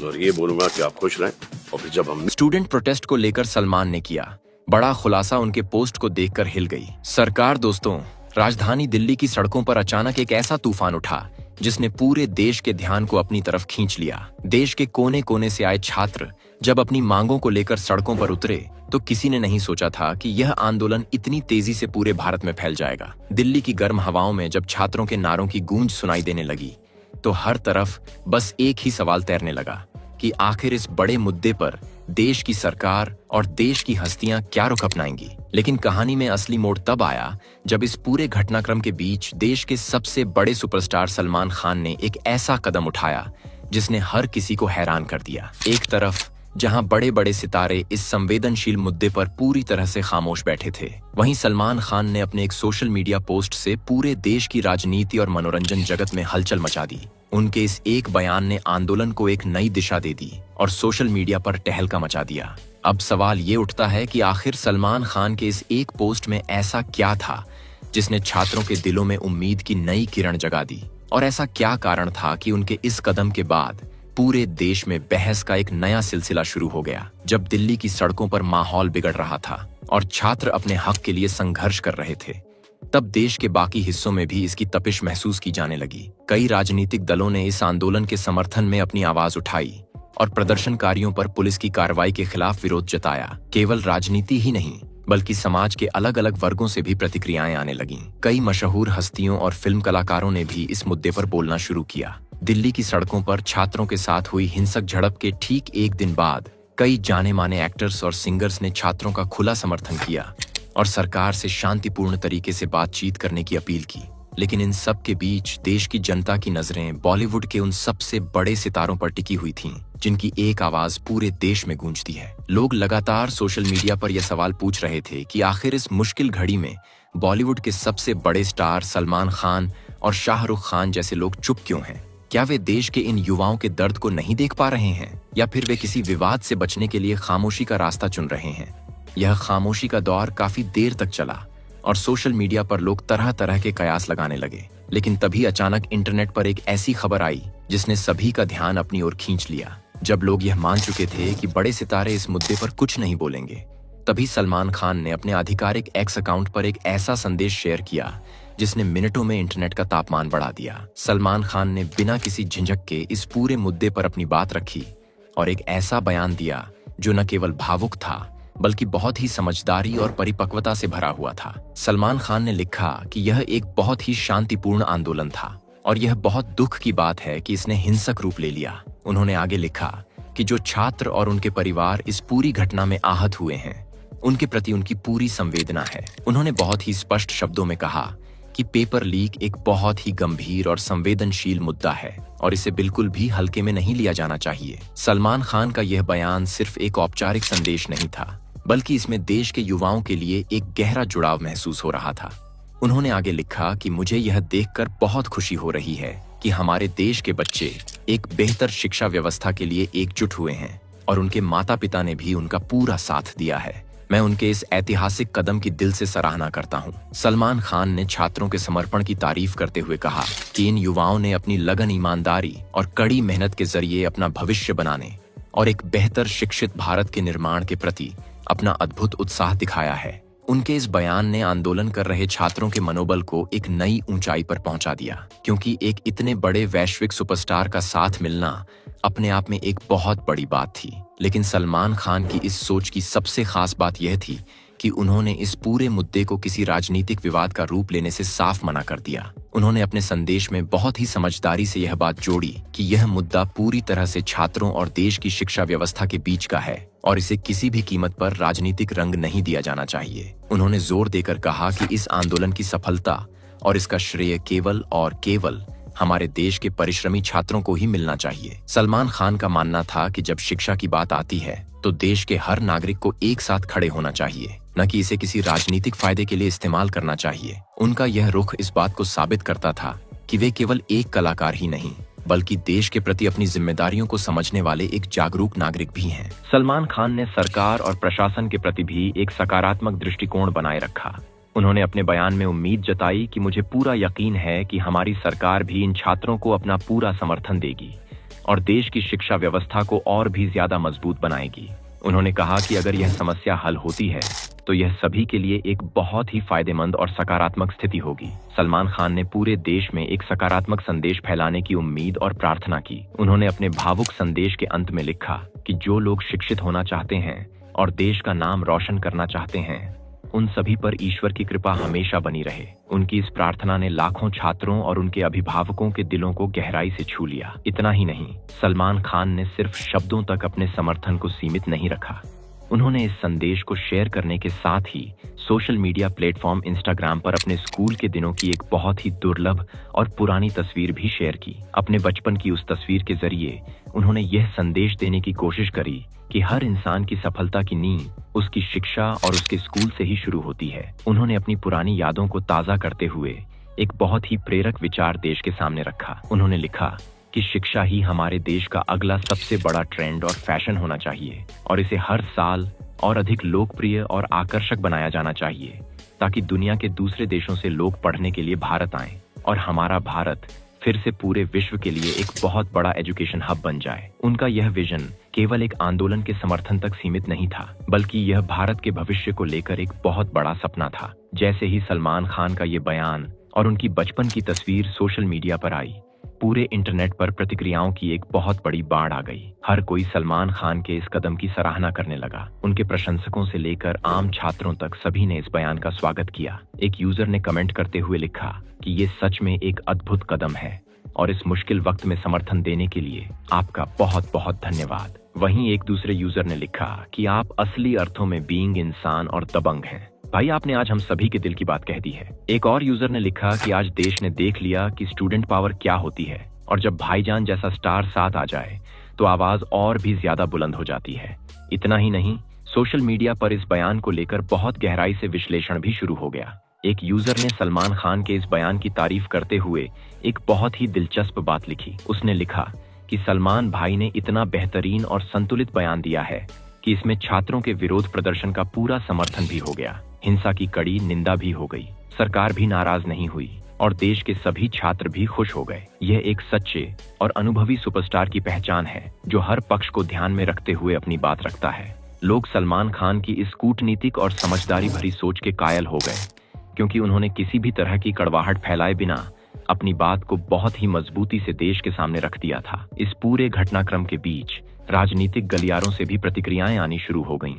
और ये बोलूंगा कि आप खुश रहें। और फिर जब हम स्टूडेंट प्रोटेस्ट को लेकर सलमान ने किया बड़ा खुलासा, उनके पोस्ट को देखकर हिल गई सरकार। दोस्तों, राजधानी दिल्ली की सड़कों पर अचानक एक ऐसा तूफान उठा जिसने पूरे देश के ध्यान को अपनी तरफ खींच लिया। देश के कोने कोने से आए छात्र जब अपनी मांगों को लेकर सड़कों पर उतरे तो किसी ने नहीं सोचा था कि यह आंदोलन इतनी तेजी से पूरे भारत में फैल जाएगा। दिल्ली की गर्म हवाओं में जब छात्रों के नारों की गूंज सुनाई देने लगी तो हर तरफ बस एक ही सवाल तैरने लगा कि आखिर इस बड़े मुद्दे पर देश की सरकार और देश की हस्तियां क्या रुख अपनाएंगी। लेकिन कहानी में असली मोड़ तब आया जब इस पूरे घटनाक्रम के बीच देश के सबसे बड़े सुपरस्टार सलमान खान ने एक ऐसा कदम उठाया जिसने हर किसी को हैरान कर दिया। एक तरफ जहां बड़े बड़े सितारे इस संवेदनशील मुद्दे पर पूरी तरह से खामोश बैठे थे, वहीं सलमान खान ने अपने एक सोशल मीडिया पोस्ट से पूरे देश की राजनीति और मनोरंजन जगत में हलचल मचा दी। उनके इस एक बयान ने आंदोलन को एक नई दिशा दे दी और सोशल मीडिया पर तहलका मचा दिया। अब सवाल ये उठता है कि आखिर सलमान खान के इस एक पोस्ट में ऐसा क्या था जिसने छात्रों के दिलों में उम्मीद की नई किरण जगा दी, और ऐसा क्या कारण था कि उनके इस कदम के बाद पूरे देश में बहस का एक नया सिलसिला शुरू हो गया। जब दिल्ली की सड़कों पर माहौल बिगड़ रहा था और छात्र अपने हक के लिए संघर्ष कर रहे थे, तब देश के बाकी हिस्सों में भी इसकी तपिश महसूस की जाने लगी। कई राजनीतिक दलों ने इस आंदोलन के समर्थन में अपनी आवाज उठाई और प्रदर्शनकारियों पर पुलिस की कार्रवाई के खिलाफ विरोध जताया। केवल राजनीति ही नहीं बल्कि समाज के अलग अलग वर्गों से भी प्रतिक्रियाएं आने लगीं। कई मशहूर हस्तियों और फिल्म कलाकारों ने भी इस मुद्दे पर बोलना शुरू किया। दिल्ली की सड़कों पर छात्रों के साथ हुई हिंसक झड़प के ठीक एक दिन बाद कई जाने माने एक्टर्स और सिंगर्स ने छात्रों का खुला समर्थन किया और सरकार से शांतिपूर्ण तरीके से बातचीत करने की अपील की। लेकिन इन सब के बीच देश की जनता की नजरें बॉलीवुड के उन सबसे बड़े सितारों पर टिकी हुई थीं, जिनकी एक आवाज पूरे देश में गूंजती है। लोग लगातार सोशल मीडिया पर यह सवाल पूछ रहे थे कि आखिर इस मुश्किल घड़ी में बॉलीवुड के सबसे बड़े स्टार सलमान खान और शाहरुख खान जैसे लोग चुप क्यों हैं? क्या वे देश के इन युवाओं के दर्द को नहीं देख पा रहे हैं, या फिर वे किसी विवाद से बचने के लिए खामोशी का रास्ता चुन रहे हैं? यह खामोशी का दौर काफी देर तक चला और सोशल मीडिया पर लोग तरह तरह के कयास लगाने लगे। लेकिन तभी अचानक इंटरनेट पर एक ऐसी खबर आई जिसने सभी का ध्यान अपनी ओर खींच लिया। जब लोग यह मान चुके थे कि बड़े सितारे इस मुद्दे पर कुछ नहीं बोलेंगे, तभी सलमान खान ने अपने आधिकारिक एक्स अकाउंट पर एक ऐसा संदेश शेयर किया जिसने मिनटों में इंटरनेट का तापमान बढ़ा दिया। सलमान खान ने बिना किसी झिझक के इस पूरे मुद्दे पर अपनी बात रखी और एक ऐसा बयान दिया जो न केवल भावुक था बल्कि बहुत ही समझदारी और परिपक्वता से भरा हुआ था। सलमान खान ने लिखा कि यह एक बहुत ही शांतिपूर्ण आंदोलन था और यह बहुत दुख की बात है कि इसने हिंसक रूप ले लिया। उन्होंने आगे लिखा कि जो छात्र और उनके परिवार इस पूरी घटना में आहत हुए हैं, उनके प्रति उनकी पूरी संवेदना है। उन्होंने बहुत ही स्पष्ट शब्दों में कहा कि पेपर लीक एक बहुत ही गंभीर और संवेदनशील मुद्दा है और इसे बिल्कुल भी हल्के में नहीं लिया जाना चाहिए। सलमान खान का यह बयान सिर्फ एक औपचारिक संदेश नहीं था, बल्कि इसमें देश के युवाओं के लिए एक गहरा जुड़ाव महसूस हो रहा था। उन्होंने आगे लिखा कि मुझे यह देखकर बहुत खुशी हो रही है कि हमारे देश के बच्चे एक बेहतर शिक्षा व्यवस्था के लिए एकजुट हुए हैं और उनके माता पिता ने भी उनका पूरा साथ दिया है। मैं उनके इस ऐतिहासिक कदम की दिल से सराहना करता हूं। सलमान खान ने छात्रों के समर्पण की तारीफ करते हुए कहा कि इन युवाओं ने अपनी लगन, ईमानदारी और कड़ी मेहनत के जरिए अपना भविष्य बनाने और एक बेहतर शिक्षित भारत के निर्माण के प्रति अपना अद्भुत उत्साह दिखाया है। उनके इस बयान ने आंदोलन कर रहे छात्रों के मनोबल को एक नई ऊंचाई पर पहुंचा दिया, क्योंकि एक इतने बड़े वैश्विक सुपरस्टार का साथ मिलना अपने आप में एक बहुत बड़ी बात थी। लेकिन सलमान खान की इस सोच की सबसे खास बात यह थी कि उन्होंने इस पूरे मुद्दे को किसी राजनीतिक विवाद का रूप लेने से साफ मना कर दिया। उन्होंने अपने संदेश में बहुत ही समझदारी से यह बात जोड़ी कि यह मुद्दा पूरी तरह से छात्रों और देश की शिक्षा व्यवस्था के बीच का है और इसे किसी भी कीमत पर राजनीतिक रंग नहीं दिया जाना चाहिए। उन्होंने जोर देकर कहा कि इस आंदोलन की सफलता और इसका श्रेय केवल और केवल हमारे देश के परिश्रमी छात्रों को ही मिलना चाहिए। सलमान खान का मानना था कि जब शिक्षा की बात आती है तो देश के हर नागरिक को एक साथ खड़े होना चाहिए, न कि इसे किसी राजनीतिक फायदे के लिए इस्तेमाल करना चाहिए। उनका यह रुख इस बात को साबित करता था कि वे केवल एक कलाकार ही नहीं बल्कि देश के प्रति अपनी जिम्मेदारियों को समझने वाले एक जागरूक नागरिक भी हैं। सलमान खान ने सरकार और प्रशासन के प्रति भी एक सकारात्मक दृष्टिकोण बनाए रखा। उन्होंने अपने बयान में उम्मीद जताई कि मुझे पूरा यकीन है कि हमारी सरकार भी इन छात्रों को अपना पूरा समर्थन देगी और देश की शिक्षा व्यवस्था को और भी ज्यादा मजबूत बनाएगी। उन्होंने कहा कि अगर यह समस्या हल होती है तो यह सभी के लिए एक बहुत ही फायदेमंद और सकारात्मक स्थिति होगी। सलमान खान ने पूरे देश में एक सकारात्मक संदेश फैलाने की उम्मीद और प्रार्थना की। उन्होंने अपने भावुक संदेश के अंत में लिखा कि जो लोग शिक्षित होना चाहते हैं और देश का नाम रोशन करना चाहते हैं, उन सभी पर ईश्वर की कृपा हमेशा बनी रहे। उनकी इस प्रार्थना ने लाखों छात्रों और उनके अभिभावकों के दिलों को गहराई से छू लिया। इतना ही नहीं, सलमान खान ने सिर्फ शब्दों तक अपने समर्थन को सीमित नहीं रखा। उन्होंने इस संदेश को शेयर करने के साथ ही सोशल मीडिया प्लेटफॉर्म इंस्टाग्राम पर अपने स्कूल के दिनों की एक बहुत ही दुर्लभ और पुरानी तस्वीर भी शेयर की। अपने बचपन की उस तस्वीर के जरिए उन्होंने यह संदेश देने की कोशिश करी कि हर इंसान की सफलता की नींव उसकी शिक्षा और उसके स्कूल से ही शुरू होती है। उन्होंने अपनी पुरानी यादों को ताज़ा करते हुए एक बहुत ही प्रेरक विचार देश के सामने रखा। उन्होंने लिखा कि शिक्षा ही हमारे देश का अगला सबसे बड़ा ट्रेंड और फैशन होना चाहिए और इसे हर साल और अधिक लोकप्रिय और आकर्षक बनाया जाना चाहिए ताकि दुनिया के दूसरे देशों से लोग पढ़ने के लिए भारत आएं और हमारा भारत फिर से पूरे विश्व के लिए एक बहुत बड़ा एजुकेशन हब बन जाए। उनका यह विजन केवल एक आंदोलन के समर्थन तक सीमित नहीं था, बल्कि यह भारत के भविष्य को लेकर एक बहुत बड़ा सपना था। जैसे ही सलमान खान का ये बयान और उनकी बचपन की तस्वीर सोशल मीडिया पर आई, पूरे इंटरनेट पर प्रतिक्रियाओं की एक बहुत बड़ी बाढ़ आ गई। हर कोई सलमान खान के इस कदम की सराहना करने लगा। उनके प्रशंसकों से लेकर आम छात्रों तक सभी ने इस बयान का स्वागत किया। एक यूजर ने कमेंट करते हुए लिखा कि ये सच में एक अद्भुत कदम है और इस मुश्किल वक्त में समर्थन देने के लिए आपका बहुत बहुत धन्यवाद। वहीं एक दूसरे यूजर ने लिखा कि आप असली अर्थों में बीइंग इंसान और दबंग हैं। भाई, आपने आज हम सभी के दिल की बात कह दी है। एक और यूजर ने लिखा कि आज देश ने देख लिया कि स्टूडेंट पावर क्या होती है और जब भाईजान जैसा स्टार साथ आ जाए तो आवाज और भी ज्यादा बुलंद हो जाती है। इतना ही नहीं, सोशल मीडिया पर इस बयान को लेकर बहुत गहराई से विश्लेषण भी शुरू हो गया। एक यूजर ने सलमान खान के इस बयान की तारीफ करते हुए एक बहुत ही दिलचस्प बात लिखी। उसने लिखा कि सलमान भाई ने इतना बेहतरीन और संतुलित बयान दिया है कि इसमें छात्रों के विरोध प्रदर्शन का पूरा समर्थन भी हो गया, हिंसा की कड़ी निंदा भी हो गई, सरकार भी नाराज नहीं हुई और देश के सभी छात्र भी खुश हो गए। यह एक सच्चे और अनुभवी सुपरस्टार की पहचान है जो हर पक्ष को ध्यान में रखते हुए अपनी बात रखता है। लोग सलमान खान की इस कूटनीतिक और समझदारी भरी सोच के कायल हो गए, क्योंकि उन्होंने किसी भी तरह की कड़वाहट फैलाए बिना अपनी बात को बहुत ही मजबूती से देश के सामने रख दिया था। इस पूरे घटनाक्रम के बीच राजनीतिक गलियारों से भी प्रतिक्रियाएं आनी शुरू हो गईं।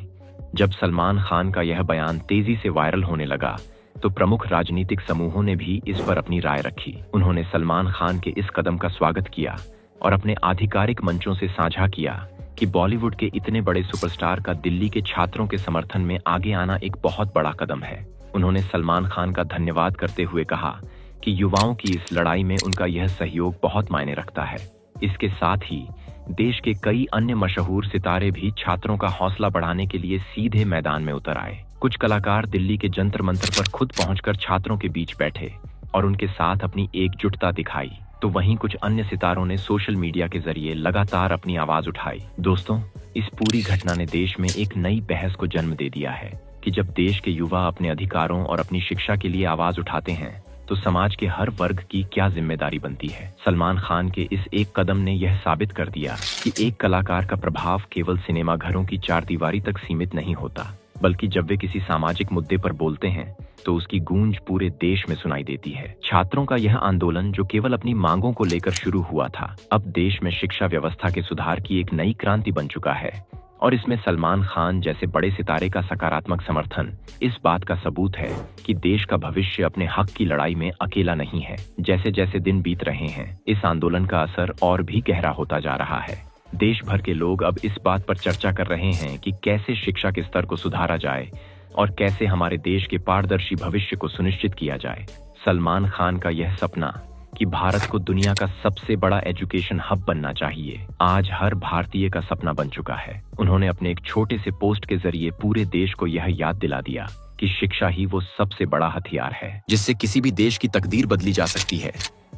जब सलमान खान का यह बयान तेजी से वायरल होने लगा तो प्रमुख राजनीतिक समूहों ने भी इस पर अपनी राय रखी। उन्होंने सलमान खान के इस कदम का स्वागत किया और अपने आधिकारिक मंचों से साझा किया कि बॉलीवुड के इतने बड़े सुपरस्टार का दिल्ली के छात्रों के समर्थन में आगे आना एक बहुत बड़ा कदम है। उन्होंने सलमान खान का धन्यवाद करते हुए कहा कि युवाओं की इस लड़ाई में उनका यह सहयोग बहुत मायने रखता है। इसके साथ ही देश के कई अन्य मशहूर सितारे भी छात्रों का हौसला बढ़ाने के लिए सीधे मैदान में उतर आए। कुछ कलाकार दिल्ली के जंतर मंतर पर खुद पहुंचकर छात्रों के बीच बैठे और उनके साथ अपनी एकजुटता दिखाई, तो वहीं कुछ अन्य सितारों ने सोशल मीडिया के जरिए लगातार अपनी आवाज उठाई। दोस्तों, इस पूरी घटना ने देश में एक नई बहस को जन्म दे दिया है कि जब देश के युवा अपने अधिकारों और अपनी शिक्षा के लिए आवाज उठाते हैं तो समाज के हर वर्ग की क्या जिम्मेदारी बनती है। सलमान खान के इस एक कदम ने यह साबित कर दिया कि एक कलाकार का प्रभाव केवल सिनेमा घरों की चारदीवारी तक सीमित नहीं होता, बल्कि जब वे किसी सामाजिक मुद्दे पर बोलते हैं तो उसकी गूंज पूरे देश में सुनाई देती है। छात्रों का यह आंदोलन जो केवल अपनी मांगों को लेकर शुरू हुआ था, अब देश में शिक्षा व्यवस्था के सुधार की एक नई क्रांति बन चुका है और इसमें सलमान खान जैसे बड़े सितारे का सकारात्मक समर्थन इस बात का सबूत है कि देश का भविष्य अपने हक की लड़ाई में अकेला नहीं है। जैसे जैसे दिन बीत रहे हैं, इस आंदोलन का असर और भी गहरा होता जा रहा है। देश भर के लोग अब इस बात पर चर्चा कर रहे हैं कि कैसे शिक्षा के स्तर को सुधारा जाए और कैसे हमारे देश के पारदर्शी भविष्य को सुनिश्चित किया जाए। सलमान खान का यह सपना कि भारत को दुनिया का सबसे बड़ा एजुकेशन हब बनना चाहिए, आज हर भारतीय का सपना बन चुका है। उन्होंने अपने एक छोटे से पोस्ट के जरिए पूरे देश को यह याद दिला दिया कि शिक्षा ही वो सबसे बड़ा हथियार है जिससे किसी भी देश की तकदीर बदली जा सकती है।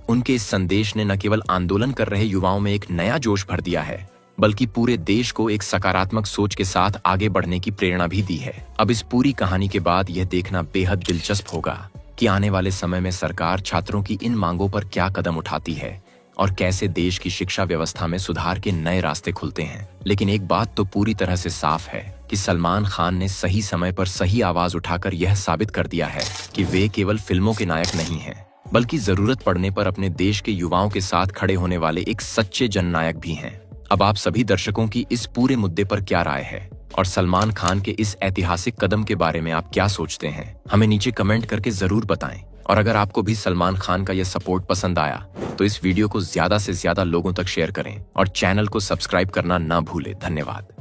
उनके इस संदेश ने न केवल आंदोलन कर रहे युवाओं में एक नया जोश भर दिया है, बल्कि पूरे देश को एक सकारात्मक सोच के साथ आगे बढ़ने की प्रेरणा भी दी है। अब इस पूरी कहानी के बाद यह देखना बेहद दिलचस्प होगा कि आने वाले समय में सरकार छात्रों की इन मांगों पर क्या कदम उठाती है और कैसे देश की शिक्षा व्यवस्था में सुधार के नए रास्ते खुलते हैं। लेकिन एक बात तो पूरी तरह से साफ है कि सलमान खान ने सही समय पर सही आवाज उठाकर यह साबित कर दिया है कि वे केवल फिल्मों के नायक नहीं हैं, बल्कि जरूरत पड़ने पर अपने देश के युवाओं के साथ खड़े होने वाले एक सच्चे जननायक भी हैं। अब आप सभी दर्शकों की इस पूरे मुद्दे पर क्या राय है और सलमान खान के इस ऐतिहासिक कदम के बारे में आप क्या सोचते हैं, हमें नीचे कमेंट करके जरूर बताएं। और अगर आपको भी सलमान खान का यह सपोर्ट पसंद आया तो इस वीडियो को ज्यादा से ज्यादा लोगों तक शेयर करें और चैनल को सब्सक्राइब करना ना भूलें। धन्यवाद।